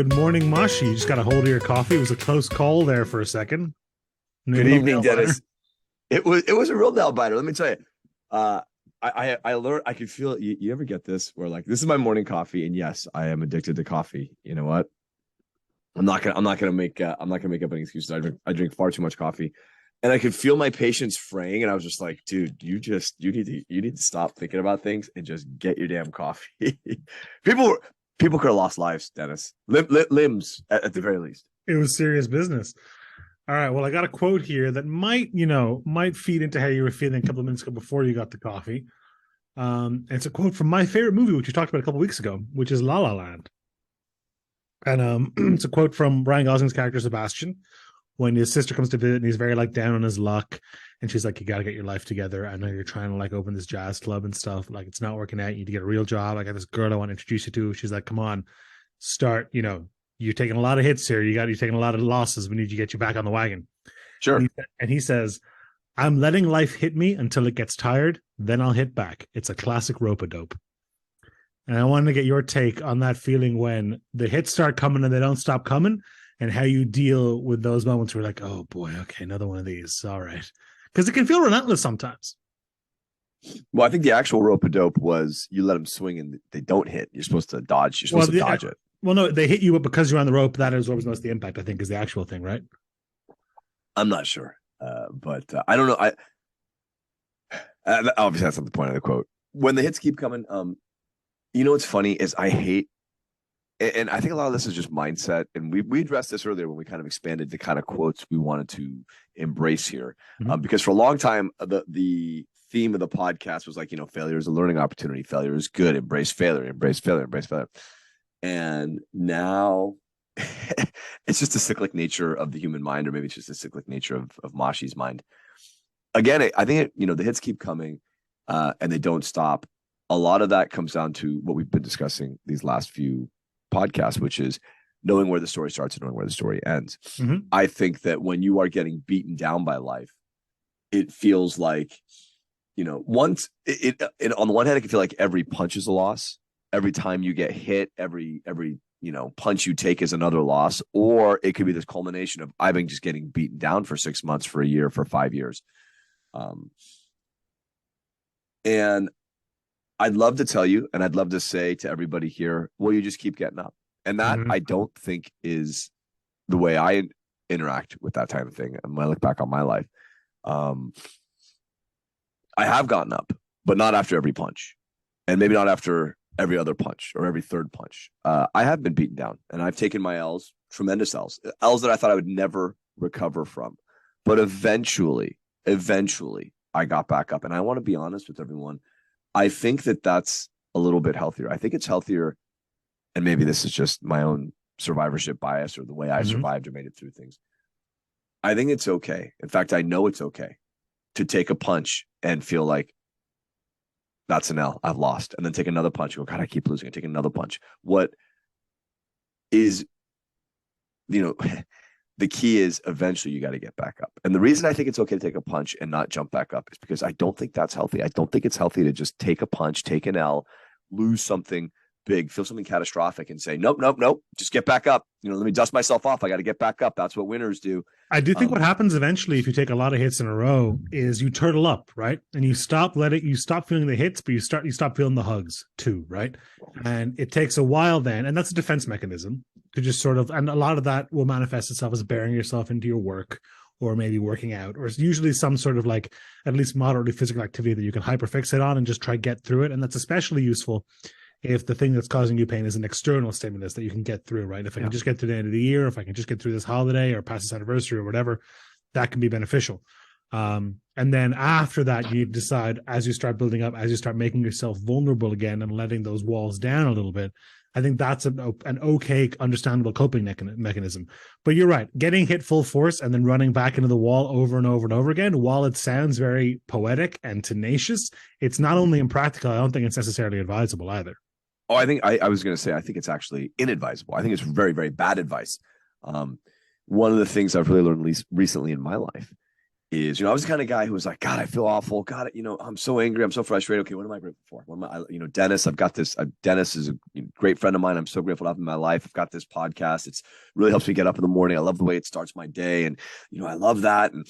Good morning, Mashi. You just got a hold of your coffee. It was a close call there for a second. Good evening, Dennis. It was a real nail biter. Let me tell you. I learned I could feel it. You ever get this where like this is my morning coffee, and yes, I am addicted to coffee. You know what? I'm not gonna make up any excuses. I drink far too much coffee, and I could feel my patience fraying, and I was just like, dude, you need to stop thinking about things and just get your damn coffee. people people could have lost lives, Dennis. Limbs at the very least. It was serious business. All right. Well, I got a quote here that might feed into how you were feeling a couple of minutes ago before you got the coffee. It's a quote from my favorite movie, which we talked about a couple of weeks ago, which is La La Land. And it's a quote from Ryan Gosling's character Sebastian when his sister comes to visit and he's very like down on his luck, and she's like, "You got to get your life together. I know you're trying to like open this jazz club and stuff. Like it's not working out. You need to get a real job. I got this girl I want to introduce you to." She's like, "Come on, start. You're taking a lot of hits here. You're taking a lot of losses. We need to get you back on the wagon." Sure. And he says, "I'm letting life hit me until it gets tired. Then I'll hit back. It's a classic rope-a-dope." And I wanted to get your take on that feeling when the hits start coming and they don't stop coming, and how you deal with those moments where you're like, "Oh boy, okay, another one of these. All right." Because it can feel relentless sometimes. Well, I think the actual rope a dope was you let them swing and they don't hit. You're supposed to dodge. You're supposed to dodge it. Well, no, they hit you, but because you're on the rope, that is what was most the impact, I think, is the actual thing, right? I'm not sure, but I don't know. Obviously that's not the point of the quote. When the hits keep coming, what's funny is I hate, and I think a lot of this is just mindset. And we addressed this earlier when we kind of expanded the kind of quotes we wanted to embrace here, because for a long time the theme of the podcast was like, failure is a learning opportunity. Failure is good. Embrace failure. Embrace failure. Embrace failure. And now it's just the cyclic nature of the human mind, or maybe it's just the cyclic nature of Mashi's mind. Again, I think the hits keep coming, and they don't stop. A lot of that comes down to what we've been discussing these last few podcasts, which is knowing where the story starts and knowing where the story ends. I think that when you are getting beaten down by life, it feels like, once it on the one hand, it can feel like every punch is a loss. Every time you get hit, every punch you take is another loss. Or it could be this culmination of, I've been just getting beaten down for 6 months, for a year, for 5 years. And I'd love to tell you, and I'd love to say to everybody here, well, you just keep getting up. And that I don't think is the way I interact with that type of thing. And when I look back on my life, I have gotten up, but not after every punch, and maybe not after every other punch or every third punch. I have been beaten down, and I've taken my L's, tremendous L's that I thought I would never recover from. But eventually, I got back up. And I want to be honest with everyone. I think that that's a little bit healthier. I think it's healthier, and maybe this is just my own survivorship bias or the way I survived or made it through things. I think it's okay. In fact, I know it's okay to take a punch and feel like, that's an L, I've lost. And then take another punch. Go, God, I keep losing. I take another punch. What is, the key is eventually you got to get back up. And the reason I think it's okay to take a punch and not jump back up is because I don't think that's healthy. I don't think it's healthy to just take a punch, take an L, lose something big, feel something catastrophic, and say, nope, just get back up. Let me dust myself off. I got to get back up. That's what winners do. I do think what happens eventually, if you take a lot of hits in a row, is you turtle up, right? And you stop feeling the hits, but you stop feeling the hugs too, right? And it takes a while then, and that's a defense mechanism to just sort of, and a lot of that will manifest itself as burying yourself into your work, or maybe working out, or it's usually some sort of like at least moderately physical activity that you can hyperfixate on and just try get through it. And that's especially useful if the thing that's causing you pain is an external stimulus that you can get through, right? If I can just get to the end of the year, if I can just get through this holiday or past this anniversary or whatever, that can be beneficial. And then after that, you decide, as you start building up, as you start making yourself vulnerable again and letting those walls down a little bit, I think that's an okay, understandable coping mechanism. But you're right, getting hit full force and then running back into the wall over and over and over again, while it sounds very poetic and tenacious, it's not only impractical, I don't think it's necessarily advisable either. Oh, I think I was going to say, I think it's actually inadvisable. I think it's very, very bad advice. One of the things I've really learned recently in my life is, I was the kind of guy who was like, God, I feel awful. God, I'm so angry. I'm so frustrated. Okay, what am I grateful for? What am Dennis, I've got this. Dennis is a great friend of mine. I'm so grateful to have him in my life. I've got this podcast. It's really helps me get up in the morning. I love the way it starts my day. And, I love that. And,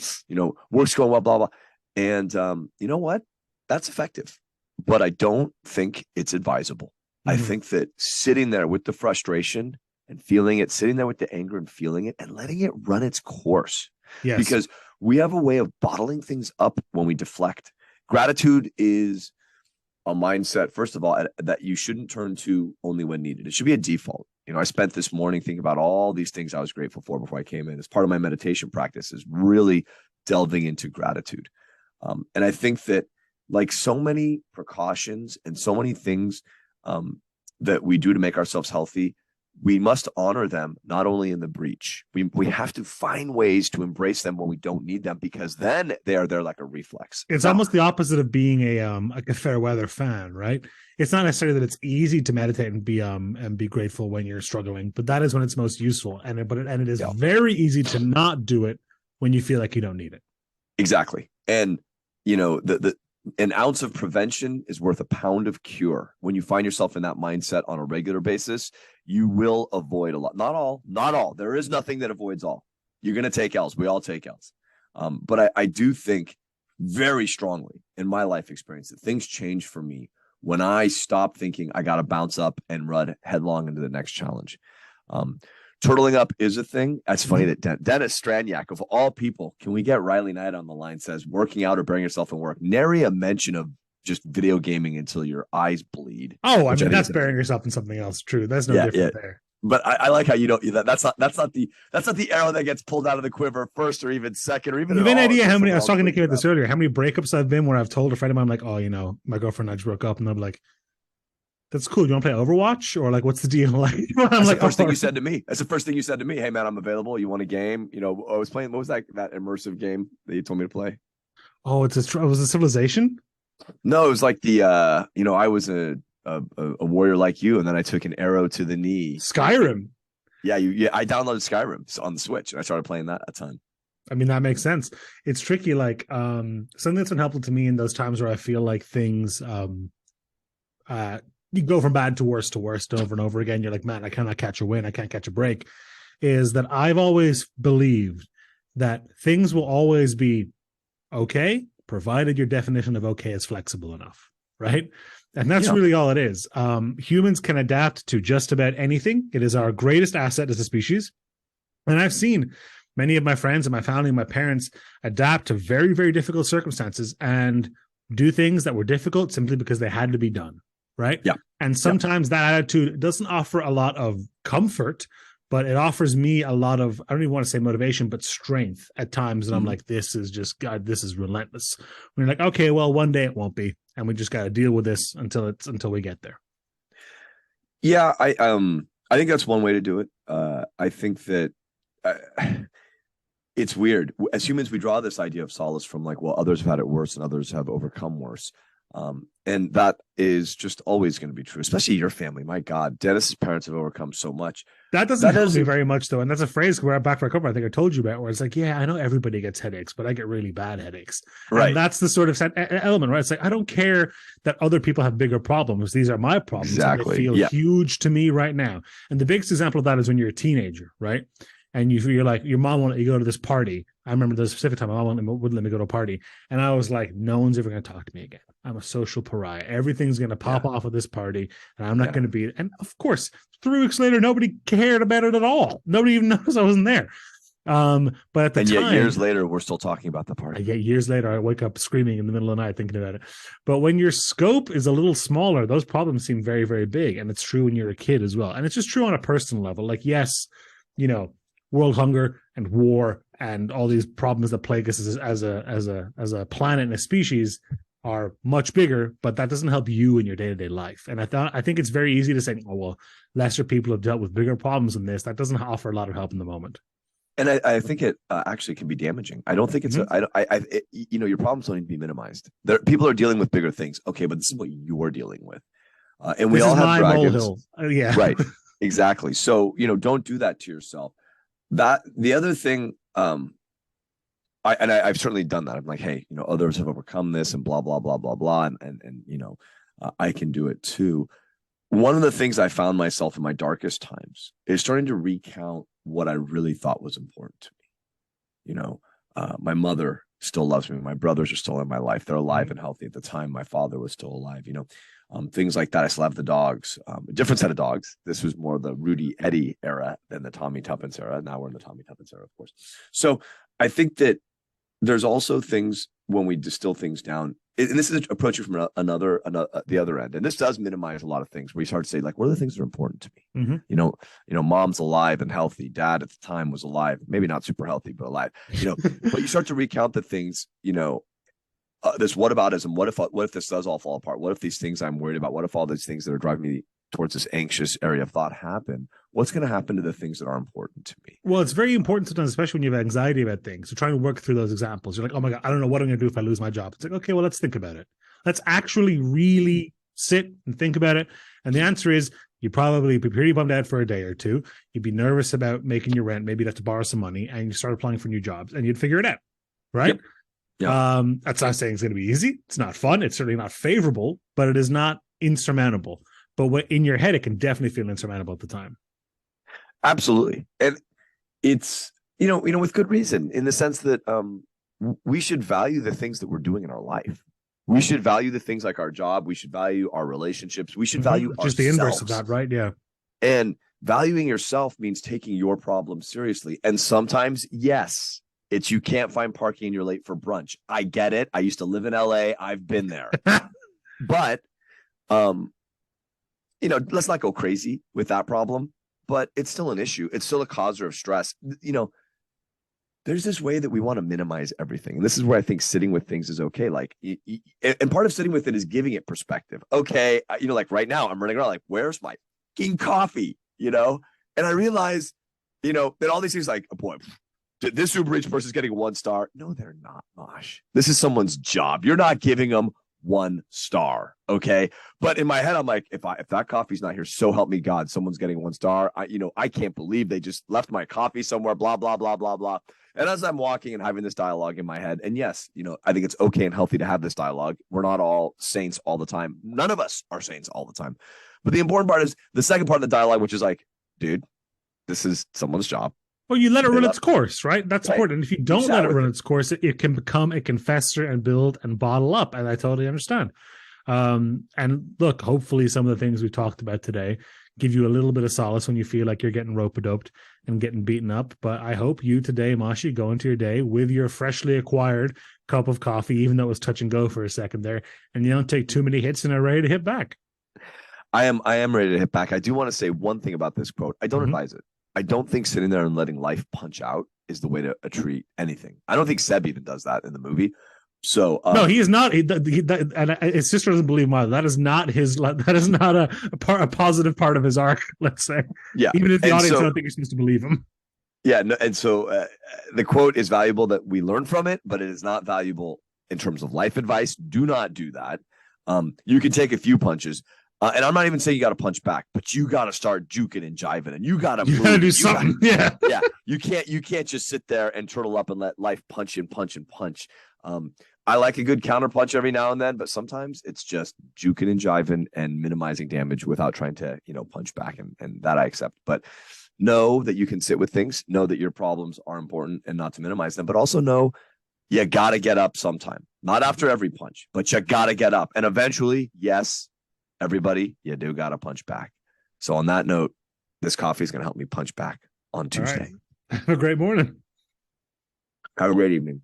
work's going well, blah, blah. And you know what? That's effective. But I don't think it's advisable. I think that sitting there with the frustration and feeling it, sitting there with the anger and feeling it and letting it run its course. Yes. Because we have a way of bottling things up when we deflect. Gratitude is a mindset, first of all, that you shouldn't turn to only when needed. It should be a default. I spent this morning thinking about all these things I was grateful for before I came in. As part of my meditation practice is really delving into gratitude. And I think that like so many precautions and so many things that we do to make ourselves healthy, we must honor them not only in the breach. We have to find ways to embrace them when we don't need them, because then they're like a reflex. It's almost the opposite of being like a fair weather fan, right? It's not necessarily that it's easy to meditate and be grateful when you're struggling, but that is when it's most useful. And it is very easy to not do it when you feel like you don't need it. Exactly. And an ounce of prevention is worth a pound of cure. When you find yourself in that mindset on a regular basis, you will avoid a lot. Not all. There is nothing that avoids all. You're going to take L's. We all take L's. But I do think very strongly in my life experience that things change for me when I stop thinking I got to bounce up and run headlong into the next challenge. Turtling up is a thing. That's funny that Denis Stranjak, of all people, can we get Riley Knight on the line, says working out or burying yourself in work. Nary a mention of just video gaming until your eyes bleed. Oh, I mean, that's burying yourself in something else. True. That's no different there. But I like how you don't. That's not the arrow that gets pulled out of the quiver first or even second or even. You have an idea how many? I was talking to Nick about this earlier. How many breakups I've been where I've told a friend of mine, like, oh, my girlfriend and I just broke up, and they're like, that's cool. You want to play Overwatch or like, what's the deal? Like, that's the first thing you said to me. That's the first thing you said to me. Hey man, I'm available. You want a game? I was playing. What was that immersive game that you told me to play? Oh, was a Civilization? No, it was like the I was a warrior like you, and then I took an arrow to the knee. Skyrim. Yeah, I downloaded Skyrim on the Switch, and I started playing that a ton. I mean, that makes sense. It's tricky. Like something that's been helpful to me in those times where I feel like things you go from bad to worse over and over again. You're like, man, I cannot catch a win. I can't catch a break. Is that I've always believed that things will always be okay, provided your definition of okay is flexible enough, right? And that's really all it is. Humans can adapt to just about anything. It is our greatest asset as a species. And I've seen many of my friends and my family and my parents adapt to very, very difficult circumstances and do things that were difficult simply because they had to be done. Right. Yeah. And sometimes that attitude doesn't offer a lot of comfort, but it offers me a lot of, I don't even want to say motivation, but strength at times. And I'm like, this is just, God, this is relentless. When you're like, okay, well, one day it won't be. And we just got to deal with this until we get there. Yeah. I think that's one way to do it. I think that it's weird. As humans, we draw this idea of solace from like, well, others have had it worse and others have overcome worse. And that is just always going to be true, especially your family. My God, Dennis's parents have overcome so much. That doesn't help me very much, though. And that's a phrase we're back for a cover. I think I told you about, where it's like, yeah, I know everybody gets headaches, but I get really bad headaches. Right. And that's the sort of element, right? It's like, I don't care that other people have bigger problems. These are my problems. Exactly. And they feel huge to me right now. And the biggest example of that is when you're a teenager, right? And you're like, your mom won't let you go to this party. I remember the specific time my mom wouldn't let me go to a party. And I was like, no one's ever going to talk to me again. I'm a social pariah. Everything's going to pop off at this party. And I'm not going to be. And of course, 3 weeks later, nobody cared about it at all. Nobody even noticed I wasn't there. But at the time. Yet years later, we're still talking about the party. Yet years later, I wake up screaming in the middle of the night thinking about it. But when your scope is a little smaller, those problems seem very, very big. And it's true when you're a kid as well. And it's just true on a personal level. Like, yes, world hunger and war and all these problems that plague us as a planet and a species are much bigger, but that doesn't help you in your day-to-day life. And I think it's very easy to say, oh, well, lesser people have dealt with bigger problems than this. That doesn't offer a lot of help in the moment. And I think it actually can be damaging. I don't think it's your problems don't need to be minimized. People are dealing with bigger things. Okay, but this is what you're dealing with. And we all have dragons. Yeah. Right. Exactly. So, don't do that to yourself. That the other thing I've certainly done that. I'm like, hey, others have overcome this and blah, blah, blah, blah, blah. And I can do it too. One of the things I found myself in my darkest times is starting to recount what I really thought was important to me. My mother still loves me. My brothers are still in my life. They're alive and healthy. At the time, my father was still alive. Things like that. I still have the dogs, a different set of dogs. This was more the Rudy Eddie era than the Tommy Tuppence era. Now we're in the Tommy Tuppence era, of course. So I think that there's also things when we distill things down, and this is approaching from another the other end, and this does minimize a lot of things where you start to say, like, what are the things that are important to me? Mom's alive and healthy. Dad at the time was alive, maybe not super healthy, but alive. But you start to recount the things, this whataboutism. What if this does all fall apart? What if these things I'm worried about? What if all these things that are driving me towards this anxious area of thought happen? What's going to happen to the things that are important to me? Well, it's very important sometimes, especially when you have anxiety about things. So trying to work through those examples. You're like, oh my God, I don't know what I'm going to do if I lose my job. It's like, okay, well, let's think about it. Let's actually really sit and think about it. And the answer is you'd probably be pretty bummed out for a day or two. You'd be nervous about making your rent. Maybe you'd have to borrow some money, and you start applying for new jobs and you'd figure it out. Right. Yep. Yeah. That's not saying it's going to be easy. It's not fun. It's certainly not favorable, but it is not insurmountable. But in your head, it can definitely feel insurmountable at the time. Absolutely. And it's, with good reason, in the sense that we should value the things that we're doing in our life. We should value the things like our job. We should value our relationships. We should value just the inverse of that, right? Yeah. And valuing yourself means taking your problems seriously. And sometimes, yes, it's you can't find parking and you're late for brunch. I get it. I used to live in LA. I've been there. But let's not go crazy with that problem, but it's still an issue. It's still a causer of stress. There's this way that we want to minimize everything. And this is where I think sitting with things is okay. Like, and part of sitting with it is giving it perspective. Okay. Like right now I'm running around like, where's my fucking coffee? And I realize, that all these things like, oh boy, this Uber Eats person is getting 1 star. No, they're not, Mosh. This is someone's job. You're not giving them 1 star. Okay. But in my head, I'm like, if that coffee's not here, so help me God, someone's getting 1 star. I can't believe they just left my coffee somewhere, blah, blah, blah, blah, blah. And as I'm walking and having this dialogue in my head, and yes, I think it's okay and healthy to have this dialogue. We're not all saints all the time. None of us are saints all the time. But the important part is the second part of the dialogue, which is like, dude, this is someone's job. Well, you let it run its course, right? That's right. important. And if you don't let it run its course, it can fester and build and bottle up. And I totally understand. And look, hopefully some of the things we talked about today give you a little bit of solace when you feel like you're getting rope-a-doped and getting beaten up. But I hope you today, Mashi, go into your day with your freshly acquired cup of coffee, even though it was touch and go for a second there, and you don't take too many hits and are ready to hit back. I am ready to hit back. I do want to say one thing about this quote. I don't advise it. I don't think sitting there and letting life punch out is the way to treat anything. I don't think Seb even does that in the movie. So no, he is not. And his sister doesn't believe him. That is not his. That is not a positive part of his arc. Let's say, yeah. Even if the audience don't think you're supposed to believe him. Yeah, no, and so the quote is valuable that we learn from it, but it is not valuable in terms of life advice. Do not do that. You can take a few punches. And I'm not even saying you got to punch back, but you got to start juking and jiving, and you got to do something. Yeah. You can't just sit there and turtle up and let life punch and punch and punch. I like a good counter punch every now and then, but sometimes it's just juking and jiving and minimizing damage without trying to, punch back. And that I accept, but know that you can sit with things, know that your problems are important and not to minimize them, but also know you got to get up sometime, not after every punch, but you got to get up. And eventually, yes, everybody, you do got to punch back. So on that note, this coffee is going to help me punch back on Tuesday. Right. Have a great morning. Have a great evening.